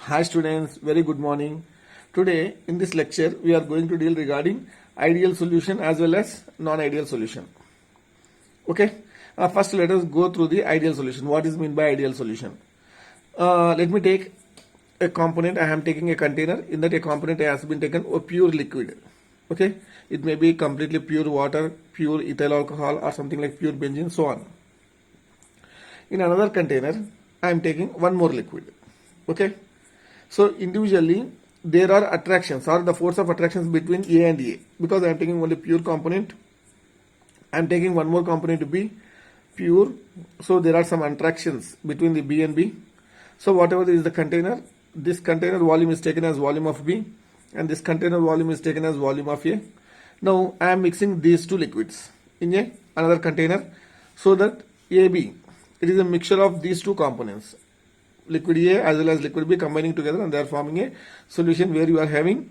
Hi students, very good morning. Today in this lecture we are going to deal regarding ideal solution as well as non-ideal solution. Okay. First let us go through the ideal solution. What is meant by ideal solution? Let me take a component. I am taking a container. In that a component has been taken a pure liquid. Okay. It may be completely pure water, pure ethyl alcohol or something like pure benzene, so on. In another container I am taking one more liquid. Okay. So individually there are attractions or the force of attractions between A and A. Because I am taking only pure component, I am taking one more component to be pure. So there are some attractions between the B and B. So whatever is the container, this container volume is taken as volume of B and this container volume is taken as volume of A. Now I am mixing these two liquids in another container so that AB, it is a mixture of these two components, liquid A as well as liquid B combining together, and they are forming a solution where you are having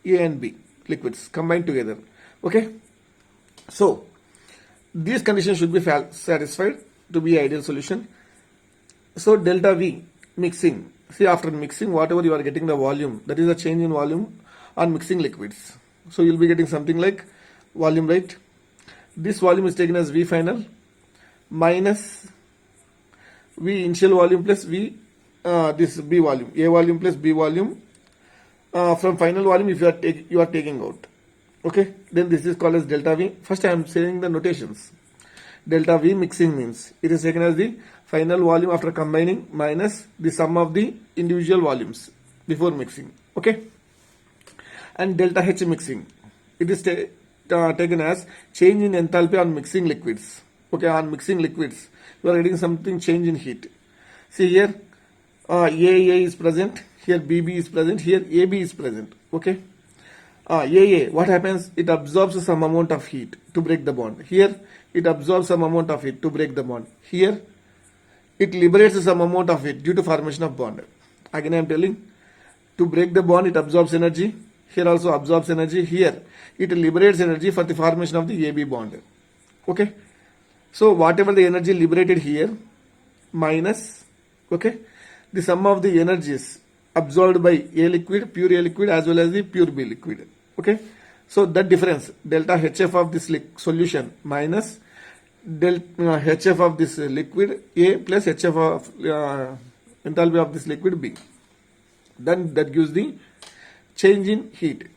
A and B liquids combined together. Okay. So these conditions should be satisfied to be ideal solution. So delta V mixing. See, after mixing, whatever you are getting the volume, that is a change in volume on mixing liquids. So you will be getting something like volume, right? This volume is taken as V final minus V initial volume plus V this B volume, A volume plus B volume from final volume if you are taking out. Okay, then this is called as delta V. First I am saying the notations. Delta V mixing means it is taken as the final volume after combining minus the sum of the individual volumes before mixing. Okay, and delta H mixing, it is taken as change in enthalpy on mixing liquids. Okay, on mixing liquids you are getting something change in heat. See here AA is present, here BB is present, here AB is present. Okay, AA, what happens? It absorbs some amount of heat to break the bond. Here it absorbs some amount of heat to break the bond. Here it liberates some amount of heat due to formation of bond. Again I am telling, to break the bond it absorbs energy. Here also absorbs energy. Here it liberates energy for the formation of the AB bond. Okay, so whatever the energy liberated here minus, okay, the sum of the energies absorbed by A liquid, pure A liquid as well as the pure B liquid. Okay, so that difference delta HF of this solution minus HF of this liquid A plus HF of enthalpy of this liquid B, then that gives the change in heat.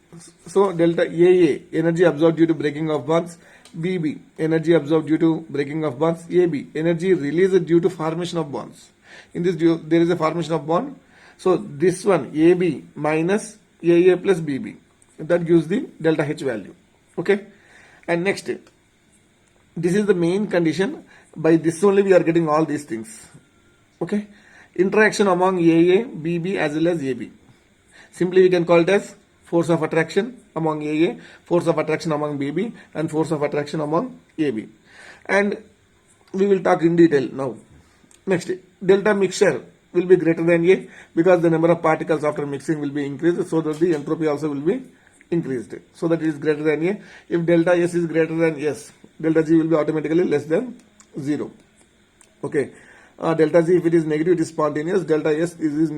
So delta AA, energy absorbed due to breaking of bonds, BB, energy absorbed due to breaking of bonds, AB, energy released due to formation of bonds. In this there is a formation of bond. So this one AB minus AA plus BB, that gives the delta H value. Okay, and next, this is the main condition. By this only we are getting all these things. Okay, interaction among AA, BB as well as AB. Simply we can call it as force of attraction among AA, force of attraction among BB, and force of attraction among AB. And we will talk in detail now. Next, delta mixture will be greater than A because the number of particles after mixing will be increased, so that the entropy also will be increased, so that it is greater than A. If delta S is greater than S, delta G will be automatically less than 0. Okay, delta G, if it is negative, it is spontaneous. Delta S is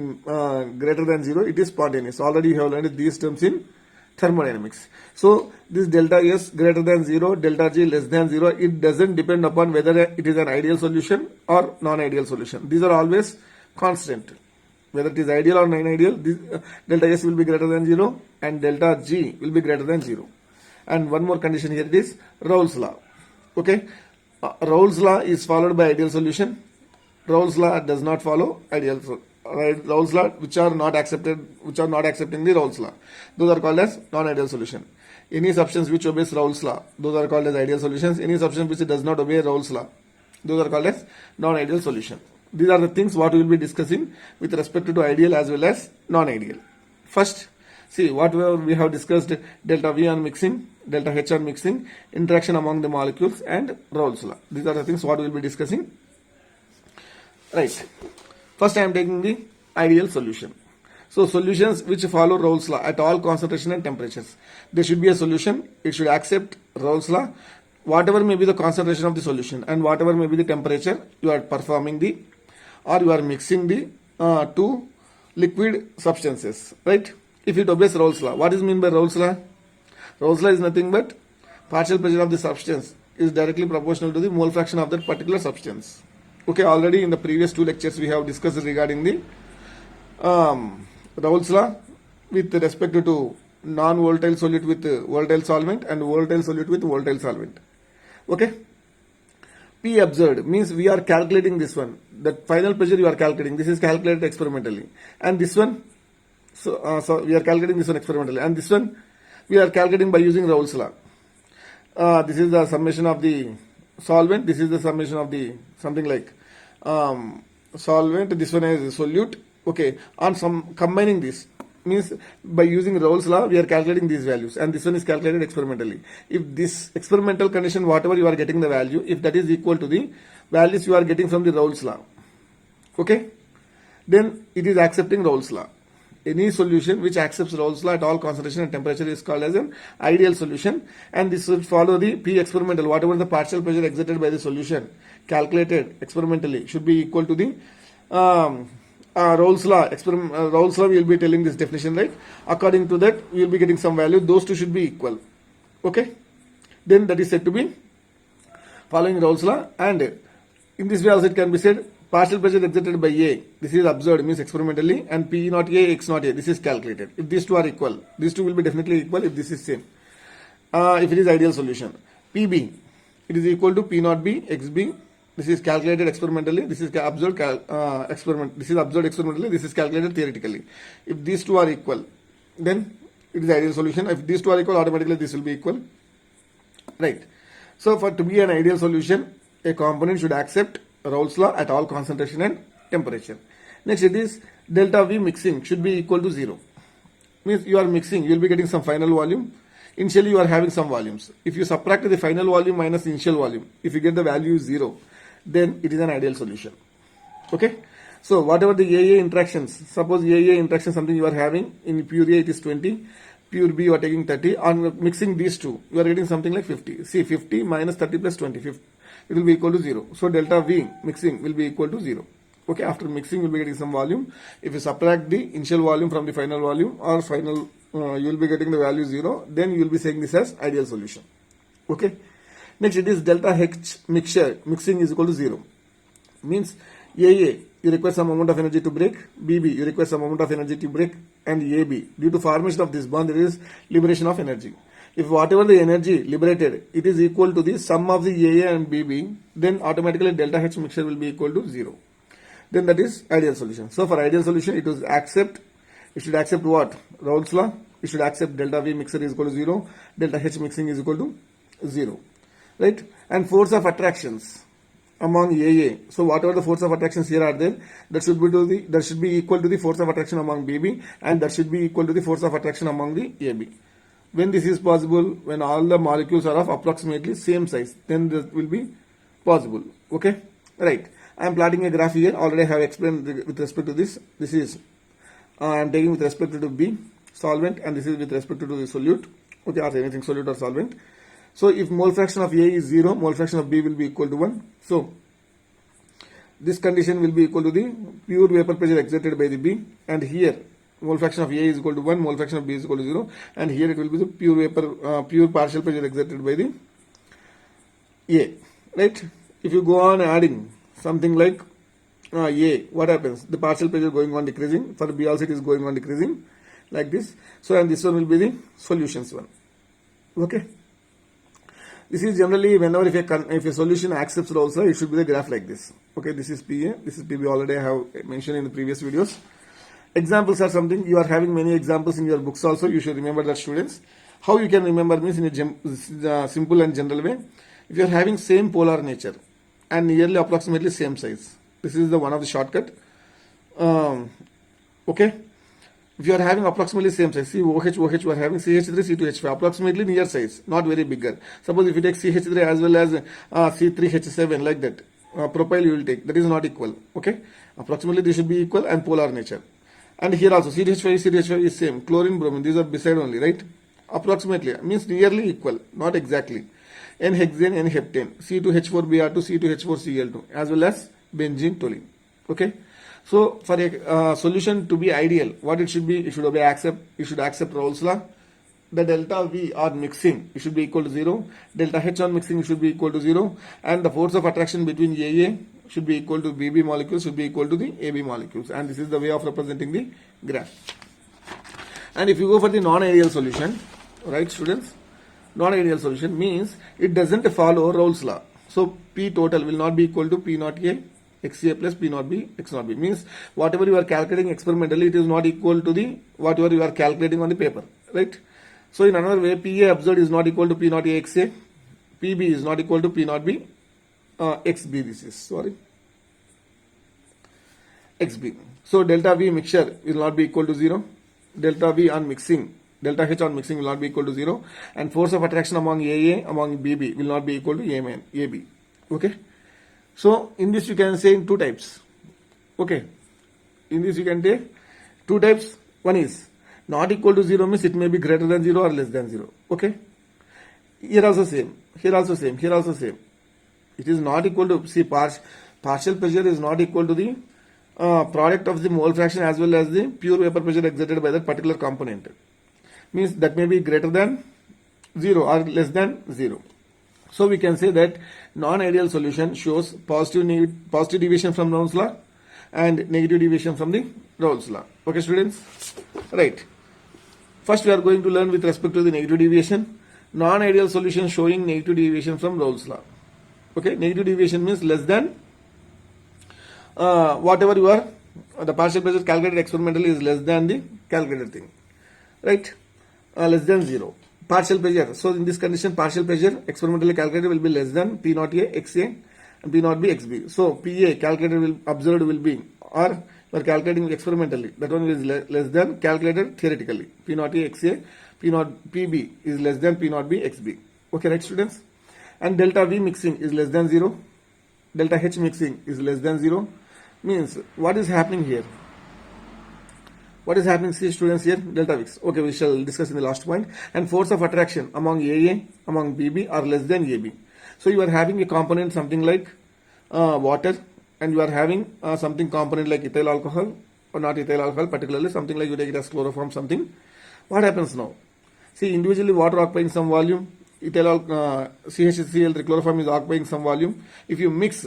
greater than 0, it is spontaneous. Already you have learned these terms in thermodynamics. So this delta S greater than 0, delta G less than 0, it doesn't depend upon whether it is an ideal solution or non-ideal solution. These are always constant. Whether it is ideal or non-ideal, delta S will be greater than 0 and delta G will be greater than 0. And one more condition here, it is Raoult's law. Okay, Raoult's law is followed by ideal solution. Raoult's law does not follow ideal solution. Raoult's law which are not accepting the Raoult's law, those are called as non-ideal solution. Any substance which obeys Raoult's law, those are called as ideal solutions. Any substance which does not obey Raoult's law, those are called as non-ideal solution. These are the things what we will be discussing with respect to ideal as well as non-ideal. First, see whatever we have discussed: delta V on mixing, delta H on mixing, interaction among the molecules, and Raoult's law. These are the things what we will be discussing. Right. First I am taking the ideal solution. So solutions which follow Raoult's law at all concentration and temperatures. There should be a solution, it should accept Raoult's law. Whatever may be the concentration of the solution and whatever may be the temperature, you are performing the, or you are mixing the two liquid substances, right? If it obeys Raoult's law. What is meant by Raoult's law? Raoult's law is nothing but partial pressure of the substance is directly proportional to the mole fraction of that particular substance. Okay, already in the previous 2 lectures we have discussed regarding the Raoult's law with respect to non-volatile solute with volatile solvent and volatile solute with volatile solvent. Okay. P observed means we are calculating this one. The final pressure you are calculating. This is calculated experimentally. And this one, so we are calculating this one experimentally. And this one we are calculating by using Raoult's law. This is the summation of the solvent. This is the summation of the something like solvent. This one is solute. Okay. On some combining this means by using Raoult's law we are calculating these values, and this one is calculated experimentally. If this experimental condition, whatever you are getting the value, if that is equal to the values you are getting from the Raoult's law, okay, then it is accepting Raoult's law. Any solution which accepts Raoult's law at all concentration and temperature is called as an ideal solution, and this will follow the P experimental. Whatever the partial pressure exerted by the solution calculated experimentally should be equal to the Raoult's law. Raoult's law we will be telling this definition, right? According to that we will be getting some value. Those two should be equal. Okay, then that is said to be following Raoult's law. And in this way also it can be said partial pressure exerted by A, this is observed means experimentally, and P naught A, X naught A, this is calculated. If these two are equal, these two will be definitely equal if this is same. If it is ideal solution. PB, it is equal to P naught B, XB. This is calculated experimentally. This is observed experiment. This is observed experimentally. This is calculated theoretically. If these two are equal, then it is ideal solution. If these two are equal, automatically this will be equal, right? So for to be an ideal solution, a component should accept Raoult's law at all concentration and temperature. Next, it is delta V mixing should be equal to 0. Means you are mixing, you will be getting some final volume. Initially you are having some volumes. If you subtract the final volume minus initial volume, if you get the value 0, then it is an ideal solution. Okay. So whatever the AA interactions, suppose AA interaction something you are having, in pure A it is 20, pure B you are taking 30. On mixing these two, you are getting something like 50. See, 50 minus 30 plus 20, 50, it will be equal to 0. So delta V mixing will be equal to 0. Okay, after mixing you will be getting some volume. If you subtract the initial volume from the final volume or final, you will be getting the value 0. Then you will be saying this as ideal solution. Okay. Next, it is delta H mixing is equal to 0. Means AA, you require some amount of energy to break. BB, you require some amount of energy to break. And AB, due to formation of this bond, there is liberation of energy. If whatever the energy liberated, it is equal to the sum of the AA and BB, then automatically delta H mixture will be equal to 0. Then that is ideal solution. So for ideal solution, it should accept what? Raoult's law. It should accept delta V mixture is equal to 0, delta H mixing is equal to 0. Right? And force of attractions among AA. So whatever the force of attractions here are there, that should be equal to the force of attraction among BB, and that should be equal to the force of attraction among the AB. When this is possible, when all the molecules are of approximately same size, then this will be possible. Okay, right. I am plotting a graph here. Already I have explained with respect to this. This is I am taking with respect to B solvent, and this is with respect to the solute. Okay, or anything solute or solvent. So if mole fraction of A is 0, mole fraction of B will be equal to 1. So this condition will be equal to the pure vapor pressure exerted by the B, and here mole fraction of A is equal to 1, mole fraction of B is equal to 0, and here it will be the pure vapor, pure partial pressure exerted by the A, right? If you go on adding something like A, what happens? The partial pressure going on decreasing. For B also it is going on decreasing like this. So and this one will be the solutions one. Okay. This is generally whenever if a solution accepts Raoult's law, it should be the graph like this. Okay, this is PA, this is PB. Already I have mentioned in the previous videos. Examples are something you are having many examples in your books also. You should remember that, students. How you can remember means in a simple and general way. If you are having same polar nature and nearly approximately same size, this is the one of the shortcut. Okay. If you are having approximately same size, see OH, you are having CH3, C2H5, approximately near size, not very bigger. Suppose if you take CH3 as well as C3H7 like that, propyl you will take, that is not equal. Okay, approximately they should be equal and polar nature. And here also CH5 is same, chlorine, bromine, these are beside only, right? Approximately means nearly equal, not exactly. N-hexane, N-heptane, C2H4Br2, C2H4Cl2, as well as benzene, toluene. Okay. So for a solution to be ideal, what it should be? It should accept Rolle's law. The delta V on mixing, it should be equal to 0. Delta H on mixing should be equal to 0. And the force of attraction between AA should be equal to BB molecules, should be equal to the AB molecules. And this is the way of representing the graph. And if you go for the non-ideal solution, right students? Non-ideal solution means it doesn't follow Rolle's law. So P total will not be equal to P naught A XA plus P naught B X naught B. Means whatever you are calculating experimentally, it is not equal to the whatever you are calculating on the paper, right? So in another way, PA observed is not equal to P naught A XA, PB is not equal to P naught B XB. This is XB. So delta V mixture will not be equal to 0. Delta V on mixing, delta H on mixing will not be equal to 0. And force of attraction among AA, among BB will not be equal to AB. Okay. So in this you can say in two types. Okay. In this you can take two types. One is not equal to 0 means it may be greater than 0 or less than 0. Okay. Here also same. Here also same. Here also same. It is not equal to, see, partial pressure is not equal to the product of the mole fraction as well as the pure vapor pressure exerted by that particular component. Means that may be greater than 0 or less than 0. So we can say that non-ideal solution shows positive deviation from Rolle's law and negative deviation from the Rolle's law. Okay students? Right. First we are going to learn with respect to the negative deviation. Non-ideal solution showing negative deviation from Rolle's law. Okay, negative deviation means less than whatever you are, the partial pressure calculated experimentally is less than the calculated thing. Right? Less than 0. Partial pressure. So in this condition, partial pressure experimentally calculated will be less than P naught A XA and P naught B XB. So PA calculated observed will be, or you are calculating experimentally, that one is less than calculated theoretically. P naught A XA, P naught PB is less than P naught B XB. Okay, right students? And delta V mixing is less than 0. Delta H mixing is less than 0. Means what is happening here? What is happening, see students here? Delta Vx. Okay, we shall discuss in the last point. And force of attraction among AA, among BB are less than AB. So you are having a component something like water, and you are having something component like ethyl alcohol, or not ethyl alcohol, particularly something like you take it as chloroform something. What happens now? See, individually water occupying some volume, ethyl CHCl3 chloroform is occupying some volume. If you mix,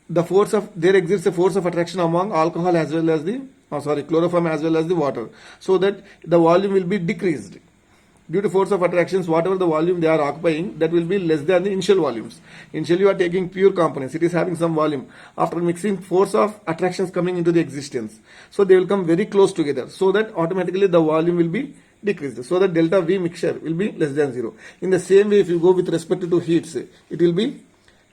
there exists a force of attraction among alcohol as well as the chloroform as well as the water, so that the volume will be decreased. Due to force of attractions, whatever the volume they are occupying, that will be less than the initial volumes. Initially you are taking pure components, it is having some volume. After mixing, force of attractions coming into the existence. So they will come very close together, so that automatically the volume will be decreased. So that delta V mixture will be less than 0. In the same way, if you go with respect to heats, it will be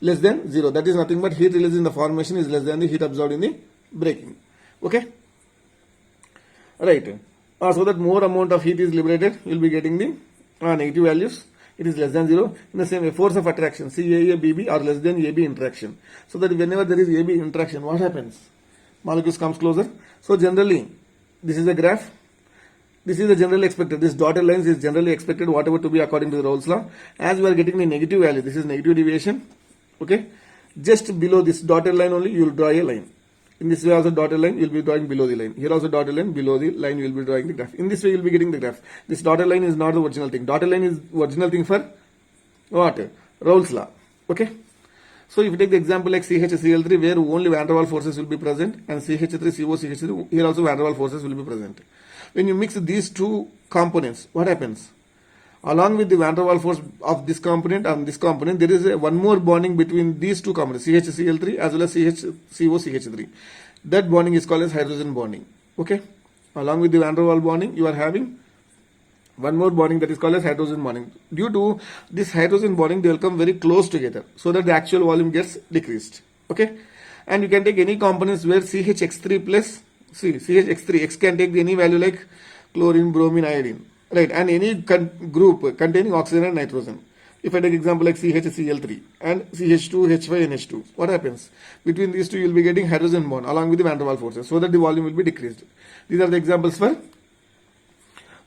less than 0. That is nothing but heat released in the formation is less than the heat absorbed in the breaking. Okay? Right. So that more amount of heat is liberated, you will be getting the negative values. It is less than 0. In the same way, force of attraction, CAA, BB are less than AB interaction. So that whenever there is AB interaction, what happens? Molecules comes closer. So generally, this is the graph. This is the generally expected. This dotted lines is generally expected whatever to be according to the Rolle's law. As we are getting the negative value, this is negative deviation. Okay. Just below this dotted line only, you will draw a line. In this way also dotted line, you will be drawing below the line. Here also dotted line, below the line you will be drawing the graph. In this way you will be getting the graph. This dotted line is not the original thing. Dotted line is original thing for what? Rolle's law. Okay. So if you take the example like CHCl3 where only van der Waals forces will be present, and CH3COCH3, here also van der Waals forces will be present. When you mix these two components, what happens? Along with the van der Waals force of this component and this component, there is one more bonding between these two components, CHCl3 as well as COCH3. That bonding is called as hydrogen bonding. Okay. Along with the van der Waals bonding, you are having one more bonding that is called as hydrogen bonding. Due to this hydrogen bonding, they will come very close together, so that the actual volume gets decreased. Okay. And you can take any components where CHX3 plus CHX3, X can take any value like chlorine, bromine, iodine. Right, and any group containing oxygen and nitrogen. If I take example like CHCl3 and CH2, H5, NH2, what happens? Between these two, you will be getting hydrogen bond along with the van der Waals forces, so that the volume will be decreased. These are the examples for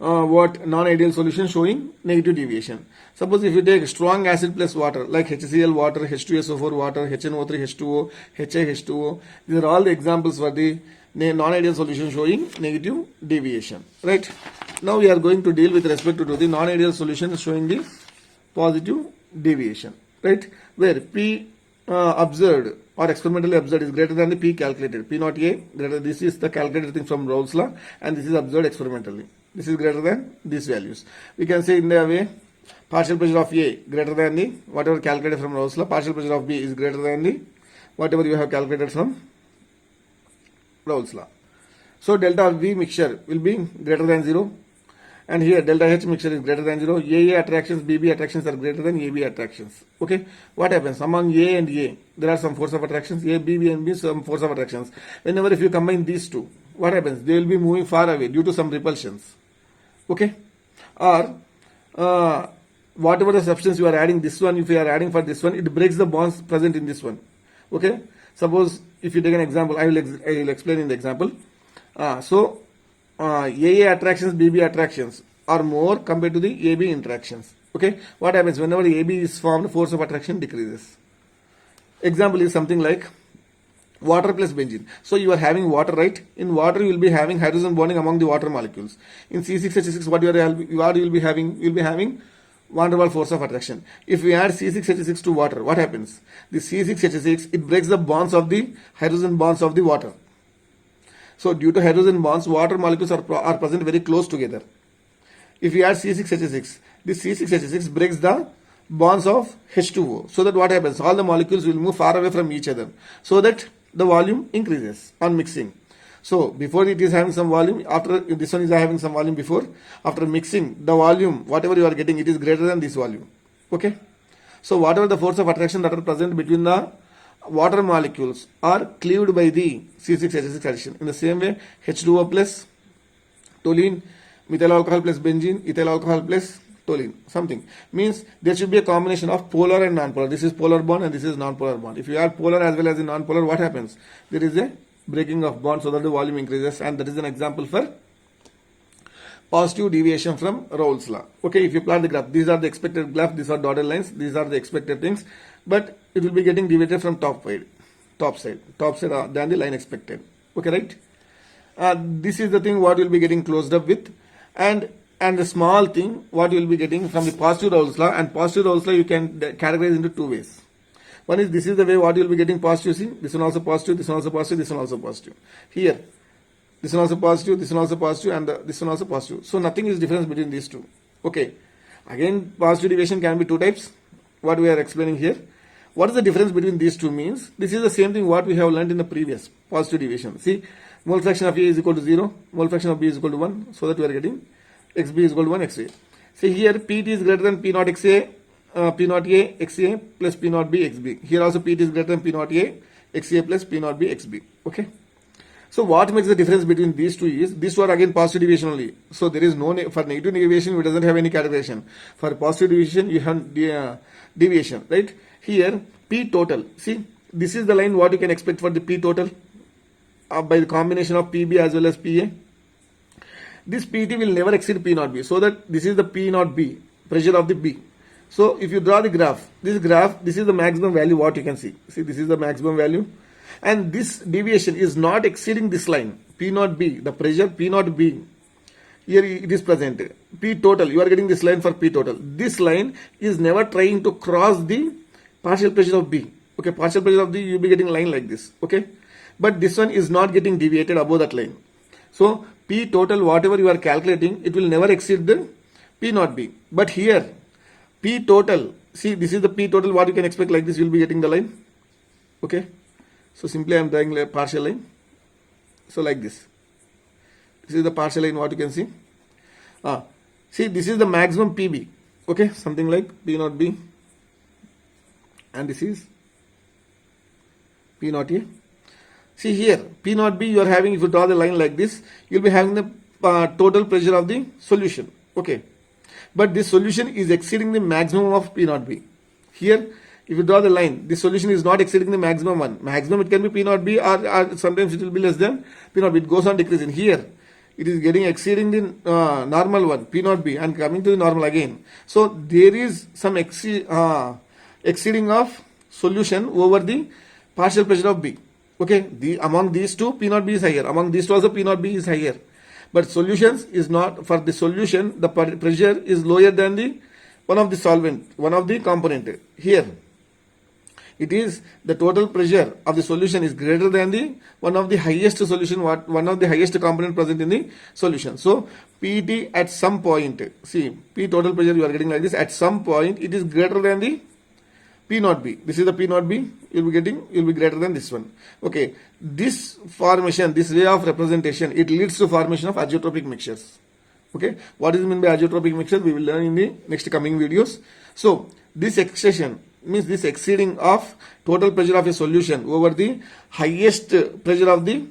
what non-ideal solution showing negative deviation. Suppose if you take strong acid plus water like HCl water, H2SO4 water, HNO3 H2O, HiH2O, these are all the examples for the non-ideal solution showing negative deviation, right? Now we are going to deal with respect to the non-ideal solution showing the positive deviation, right? Where P observed or experimentally observed is greater than the P calculated. P naught A greater. This is the calculated thing from Raoult's law, and this is observed experimentally. This is greater than these values. We can say in the way partial pressure of A greater than the whatever calculated from Raoult's law. Partial pressure of B is greater than the whatever you have calculated from Raoult's law. So delta V mixture will be greater than 0. And here delta H mixture is greater than 0. AA attractions, BB attractions are greater than AB attractions. Okay. What happens? Among A and A, there are some force of attractions. A, B, B and B, some force of attractions. Whenever if you combine these two, what happens? They will be moving far away due to some repulsions. Okay. Or whatever the substance you are adding, this one, if you are adding for this one, it breaks the bonds present in this one. Okay. Suppose if you take an example, I will explain in the example. AA attractions, BB attractions are more compared to the AB interactions. Okay. What happens? Whenever AB is formed, force of attraction decreases. Example is something like water plus benzene. So you are having water, right? In water you will be having hydrogen bonding among the water molecules. In C6H6 what you will be having? You will be having van der Waals force of attraction. If we add C6H6 to water, what happens? The C6H6, it breaks the bonds of the hydrogen bonds of the water. So due to hydrogen bonds, water molecules are present very close together. If we add C6H6, this C6H6 breaks the bonds of H2O. So that what happens? All the molecules will move far away from each other. So that the volume increases on mixing. So before it is having some volume, after this one is having some volume before, after mixing, the volume, whatever you are getting, it is greater than this volume. Okay. So whatever the force of attraction that are present between the water molecules are cleaved by the C6H6 addition. In the same way, H2O plus toluene, methyl alcohol plus benzene, ethyl alcohol plus toluene, something. Means there should be a combination of polar and non-polar. This is polar bond and this is non-polar bond. If you add polar as well as the non-polar, what happens? There is a breaking of bond so that the volume increases, and that is an example for positive deviation from Raoult's law. Okay, if you plot the graph, these are the expected graph, these are dotted lines, these are the expected things, but it will be getting deviated from top side than the line expected. Okay, right? This is the thing what you will be getting closed up with, and the small thing what you will be getting from the positive Raoult's law. And positive Raoult's law you can categorize into two ways. One is, this is the way what you will be getting positive. See, this one also positive, this one also positive, this one also positive. Here, this one also positive, this one also positive, and this one also positive. So nothing is difference between these two. Okay. Again, positive deviation can be two types. What we are explaining here. What is the difference between these two means? This is the same thing what we have learned in the previous positive deviation. See, mole fraction of A is equal to 0, mole fraction of B is equal to 1, so that we are getting XB is equal to 1 XA. See here, PT is greater than P naught XA, P naught A XA plus P naught B XB. Here also PT is greater than P naught A XA plus P naught B XB. Okay. So what makes the difference between these two is, these two are again positive deviation only. So there is no, for negative deviation, it doesn't have any categorization. For positive deviation, you have deviation, right? Here, P total. See, this is the line what you can expect for the P total by the combination of PB as well as PA. This PT will never exceed P naught B. So that this is the P naught B, pressure of the B. So if you draw the graph, this is the maximum value what you can see. See, this is the maximum value. And this deviation is not exceeding this line, P naught B, the pressure P naught B. Here it is present. P total, you are getting this line for P total. This line is never trying to cross the partial pressure of B. Okay, partial pressure of B, you will be getting a line like this. Okay, but this one is not getting deviated above that line. So P total, whatever you are calculating, it will never exceed the P naught B. But here, P total, see, this is the P total, what you can expect like this, you will be getting the line. Okay. So simply I am drawing a partial line. So like this. This is the partial line what you can see. See, this is the maximum PB. Okay, something like P naught B. And this is P naught A. See here, P naught B you are having, if you draw the line like this, you will be having the total pressure of the solution. Okay. But this solution is exceeding the maximum of P naught B. Here, if you draw the line, this solution is not exceeding the maximum one. Maximum it can be P naught B, or sometimes it will be less than P naught B. It goes on decreasing. Here, it is getting exceeding the normal one, P naught B, and coming to the normal again. So there is some exceeding of solution over the partial pressure of B. Okay, among these two, P naught B is higher. Among these two also, P naught B is higher. But solutions is not, for the solution, the pressure is lower than the one of the solvent, one of the component. Here, it is the total pressure of the solution is greater than the one of the highest solution, one of the highest component present in the solution. So PET at some point, see, P total pressure you are getting like this, at some point it is greater than the P naught B. This is the P naught B you will be greater than this one. Okay, this formation, this way of representation, it leads to formation of azeotropic mixtures. Okay, what is meant by azeotropic mixture we will learn in the next coming videos. So this excitation means this exceeding of total pressure of a solution over the highest pressure of the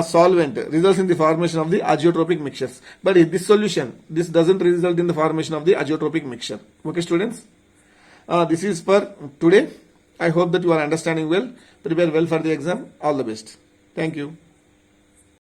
solvent results in the formation of the azeotropic mixtures. But in this solution, this doesn't result in the formation of the azeotropic mixture. Okay, students, this is for today. I hope that you are understanding well. Prepare well for the exam. All the best. Thank you.